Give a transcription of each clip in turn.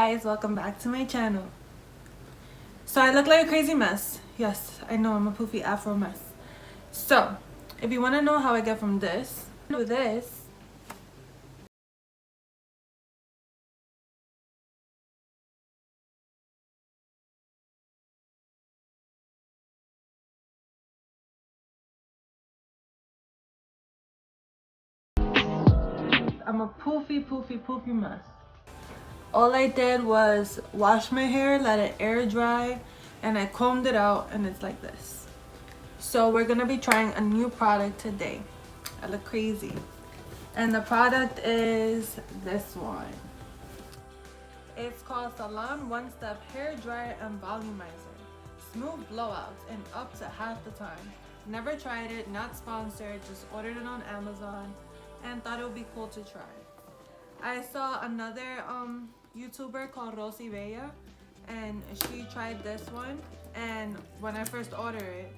guys, welcome back to my channel. So I look like a crazy mess. Yes, I know, I'm a poofy afro mess. So if you want to know how I get from this to this, I'm a poofy mess. All I did was wash my hair, let it air dry, and I combed it out, and it's like this. So we're gonna be trying a new product today. I look crazy. And the product is this one. It's called Salon One Step Hair Dryer and Volumizer. Smooth blowouts in up to half the time. Never tried it, not sponsored, just ordered it on Amazon and thought it would be cool to try. I saw another YouTuber called Rosy Bella, and she tried this one, and when I first ordered it,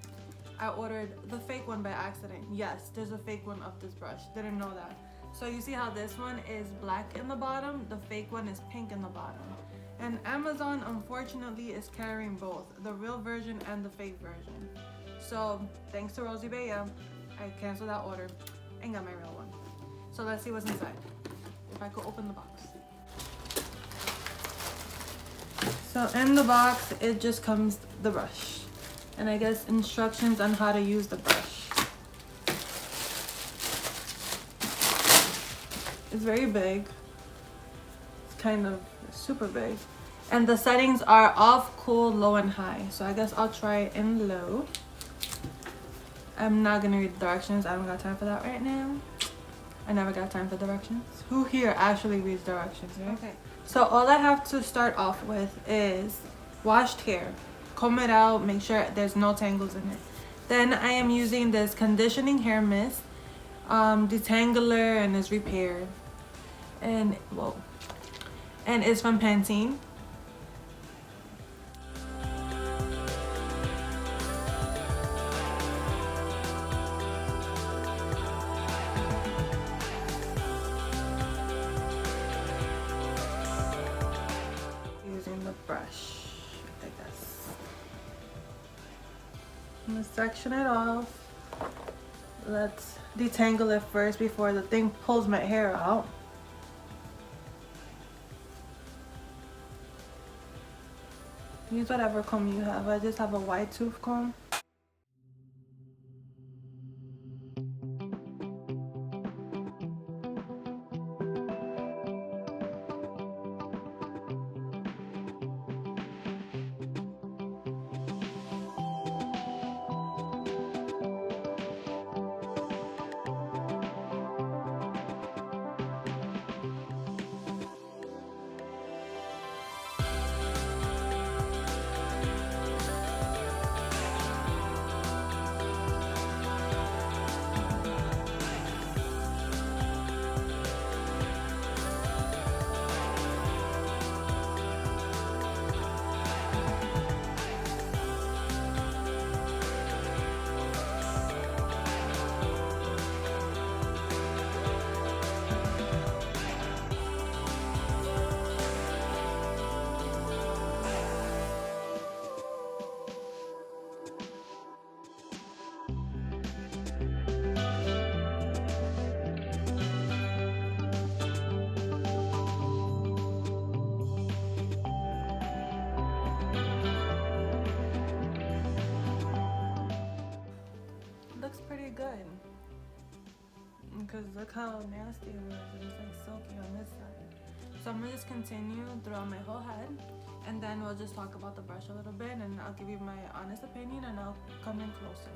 I ordered the fake one by accident. Yes, there's a fake one of this brush. Didn't know that. So you see how this one is black in the bottom, the fake one is pink in the bottom. And Amazon, unfortunately, is carrying both, the real version and the fake version. So thanks to Rosy Bella, I canceled that order and got my real one. So let's see what's inside. If I could open the box. So in the box, it just comes the brush. And I guess instructions on how to use the brush. It's very big. It's kind of super big. And the settings are off, cool, low, and high. So I guess I'll try it in low. I'm not gonna read the directions. I don't got time for that right now. I never got time for directions. Who here actually reads directions, right? Okay. So all I have to start off with is washed hair. Comb it out, make sure there's no tangles in it. Then I am using this conditioning hair mist, detangler, and it's repair. And whoa. And it's from Pantene. Using the brush, I guess. I'm gonna section it off. Let's detangle it first before the thing pulls my hair out. Use whatever comb you have. I just have a wide tooth comb. Looks pretty good. Because look how nasty it was. It was like silky on this side. So I'm gonna just continue throughout my whole head, and then we'll just talk about the brush a little bit, and I'll give you my honest opinion, and I'll come in closer.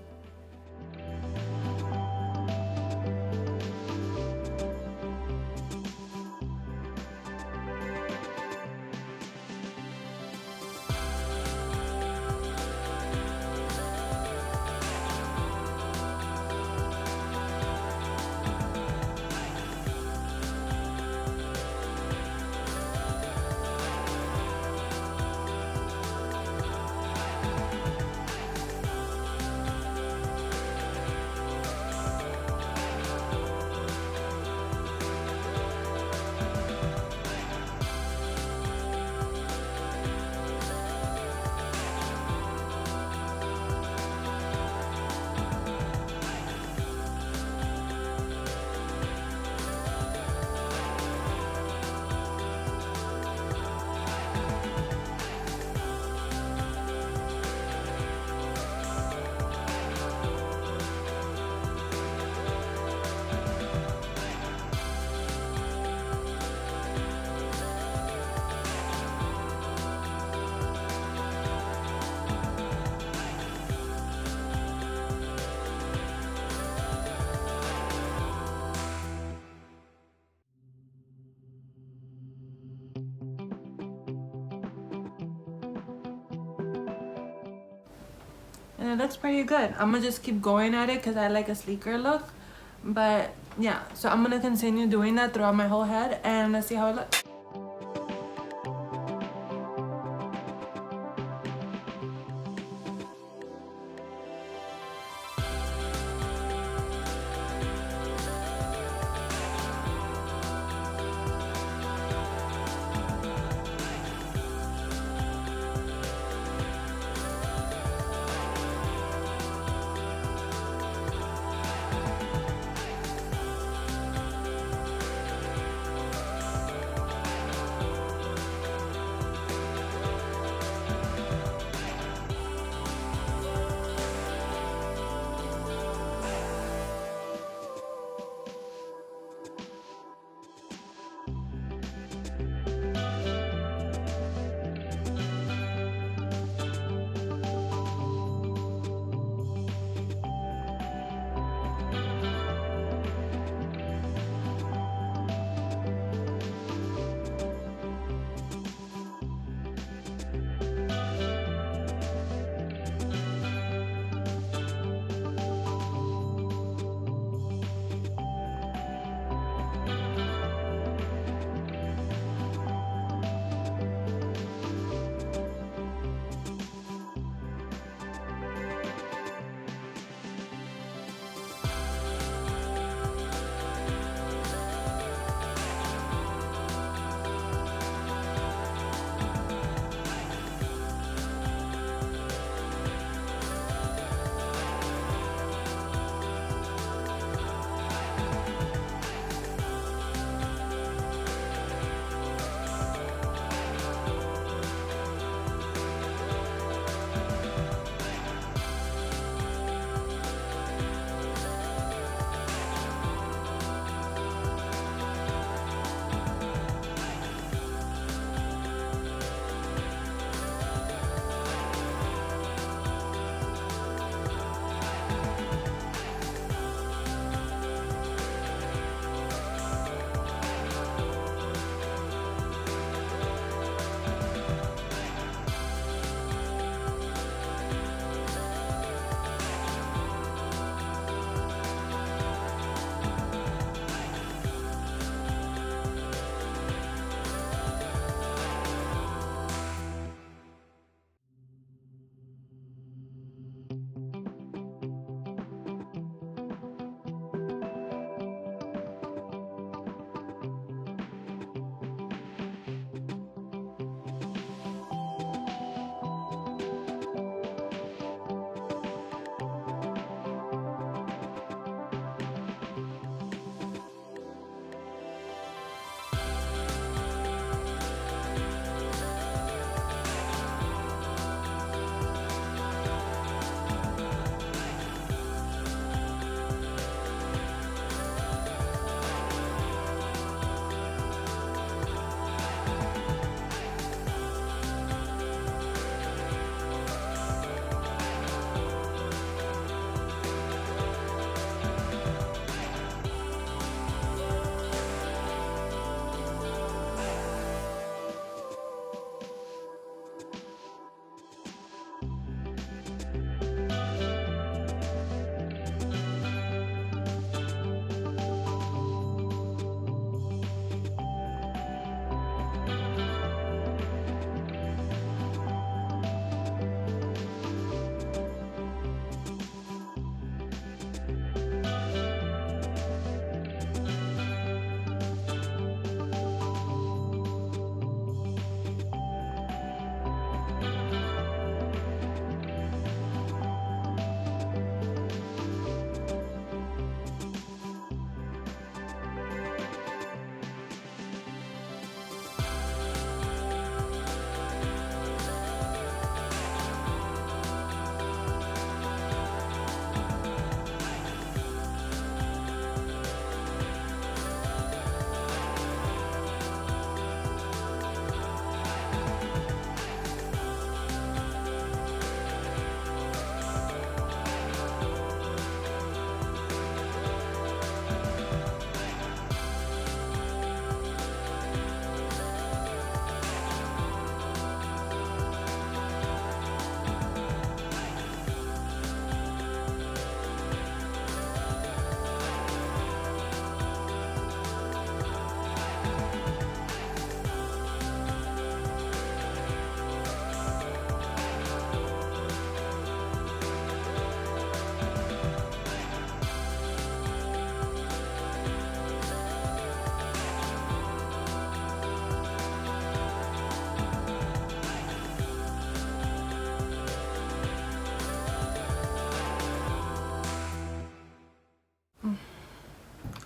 and it looks pretty good. I'm gonna just keep going at it because I like a sleeker look. But yeah, so I'm gonna continue doing that throughout my whole head, and let's see how it looks.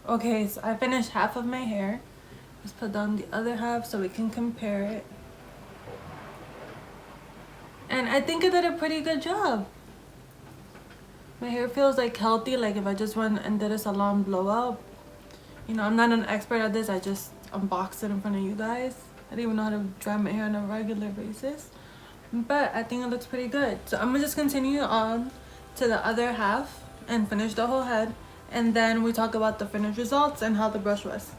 Okay, so I finished half of my hair. Let's put down the other half so we can compare it. And I think I did a pretty good job. My hair feels like healthy, like if I just went and did a salon blowout. You know, I'm not an expert at this, I just unboxed it in front of you guys. I didn't even know how to dry my hair on a regular basis. But I think it looks pretty good. So I'm gonna just continue on to the other half and finish the whole head. And then we talk about the finished results and how the brush was.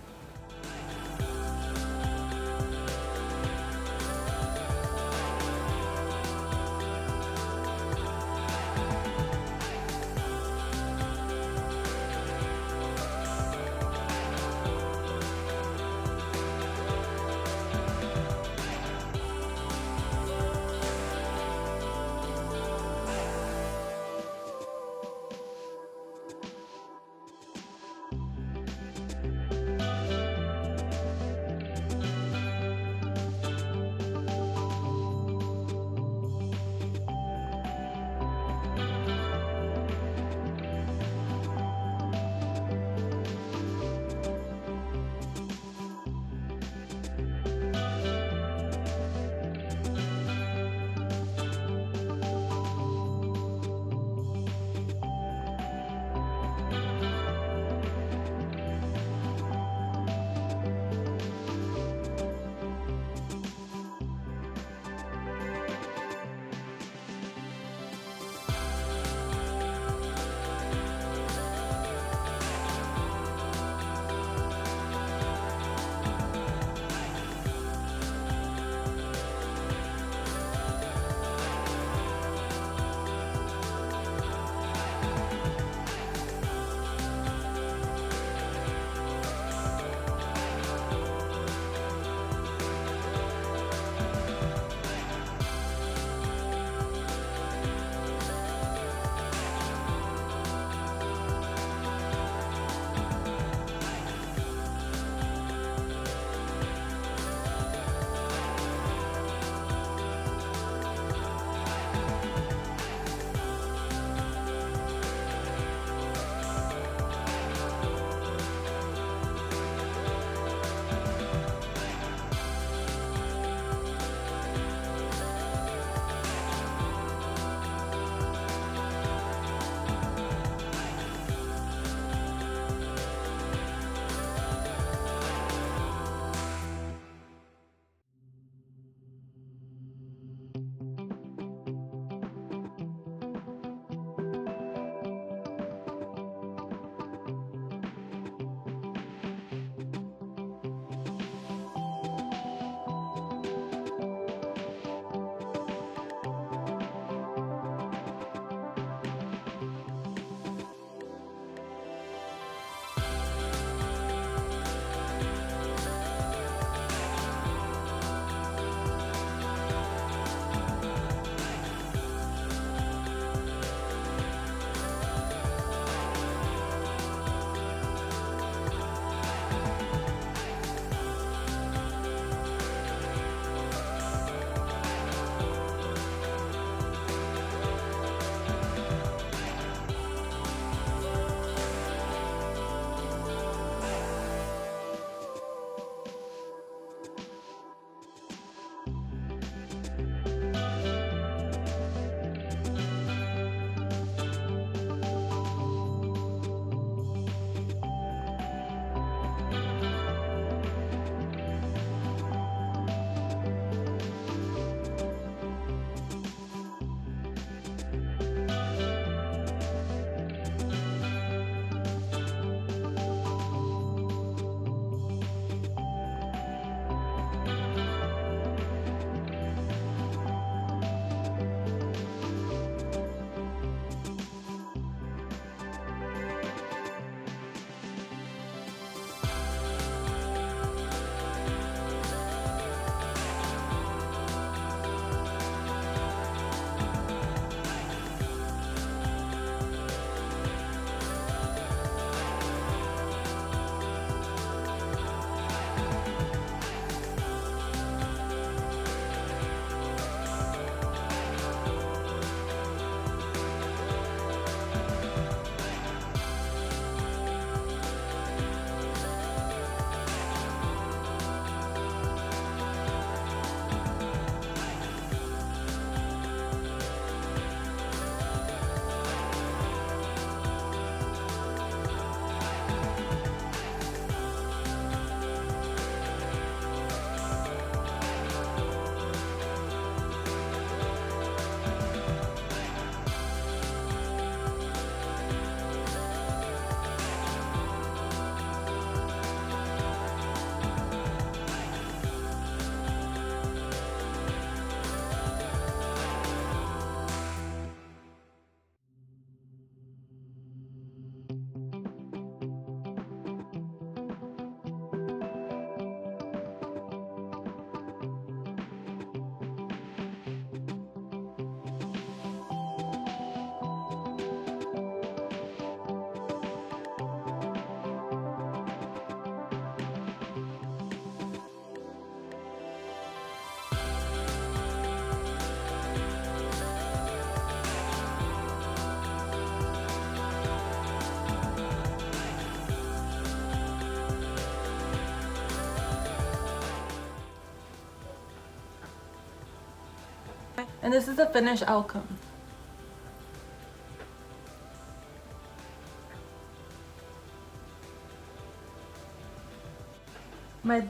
And this is the finished outcome.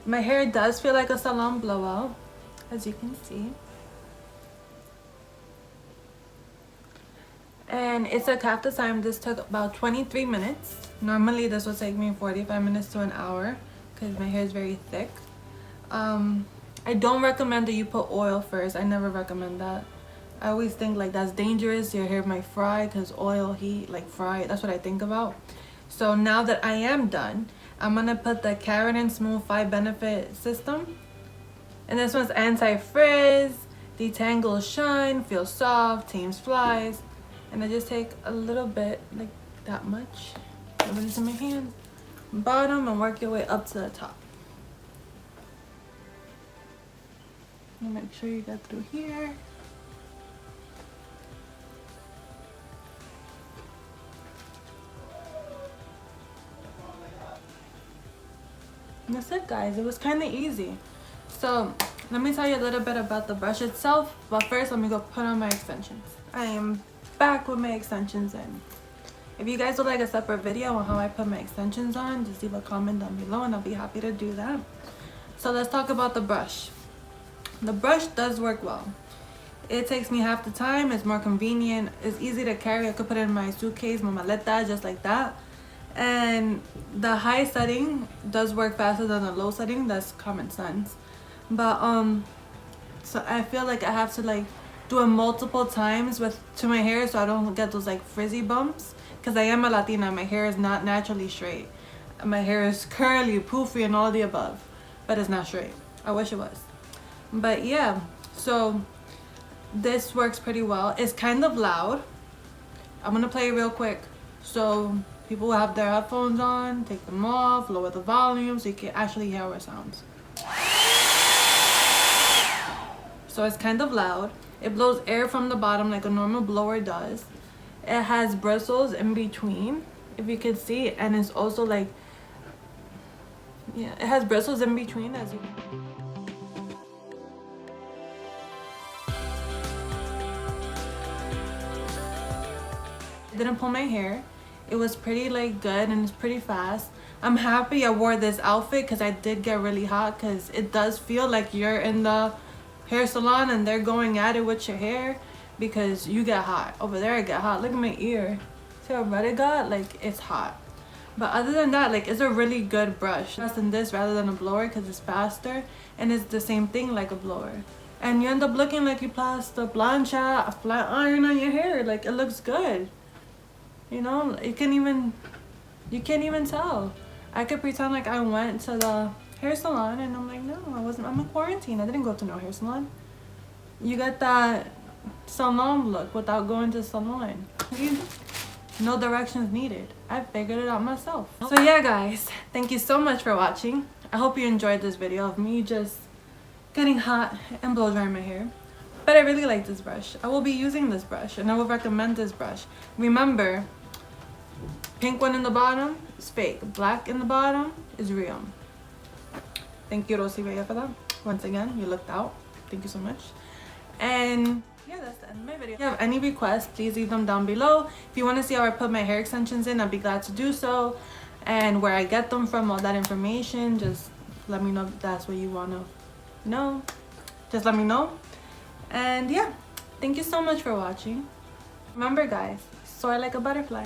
My hair does feel like a salon blowout, as you can see. And it took half the time. This took about 23 minutes. Normally this would take me 45 minutes to an hour because my hair is very thick. I don't recommend that you put oil first. I never recommend that. I always think like that's dangerous. Your hair might fry because oil, heat, like fry. That's what I think about. So now that I am done, I'm gonna put the Keratin Smooth 5 Benefit System. And this one's anti-frizz, detangles shine, feels soft, tames flies. And I just take a little bit, like that much, rub it into my hand, bottom, and work your way up to the top. And make sure you get through here. And that's it, guys. It was kind of easy. So let me tell you a little bit about the brush itself, but first let me go put on my extensions. I am back with my extensions in. If you guys would like a separate video on how I put my extensions on, just leave a comment down below and I'll be happy to do that. So let's talk about the brush. The brush does work well. It takes me half the time, it's more convenient, it's easy to carry. I could put it in my suitcase, my maleta, just like that. And the high setting does work faster than the low setting. That's common sense. But so I feel like I have to like do it multiple times to my hair so I don't get those like frizzy bumps, because I am a Latina. My hair is not naturally straight. My hair is curly, poofy, and all the above, but it's not straight. I wish it was. But yeah, so this works pretty well. It's kind of loud. I'm gonna play it real quick so people will have their headphones on, take them off, lower the volume so you can actually hear how it sounds. So it's kind of loud. It blows air from the bottom like a normal blower does. It has bristles in between, if you can see, and it's also like, yeah, it has bristles in between, as you didn't pull my hair. It was pretty like good and it's pretty fast. I'm happy I wore this outfit because I did get really hot, because it does feel like you're in the hair salon and they're going at it with your hair, because you get hot. Over there I get hot. Look at my ear. See how red it got? Like, it's hot. But other than that, like, it's a really good brush. Less than this rather than a blower because it's faster, and it's the same thing like a blower. And you end up looking like you placed a plancha, a flat iron on your hair. Like, it looks good. You know, you can't even tell. I could pretend like I went to the hair salon and I'm like, no, I wasn't. I'm in quarantine. I didn't go to no hair salon. You get that salon look without going to salon. No directions needed. I figured it out myself. So yeah, guys, thank you so much for watching. I hope you enjoyed this video of me just getting hot and blow drying my hair. But I really like this brush. I will be using this brush and I will recommend this brush. Remember, pink one in the bottom is fake. Black in the bottom is real. Thank you, Rosie Bella, for that. Once again, you looked out. Thank you so much. And yeah, that's the end of my video. If you have any requests, please leave them down below. If you want to see how I put my hair extensions in, I'd be glad to do so. And where I get them from, all that information, just let me know if that's what you want to know. Just let me know. And yeah, thank you so much for watching. Remember, guys, soar like a butterfly.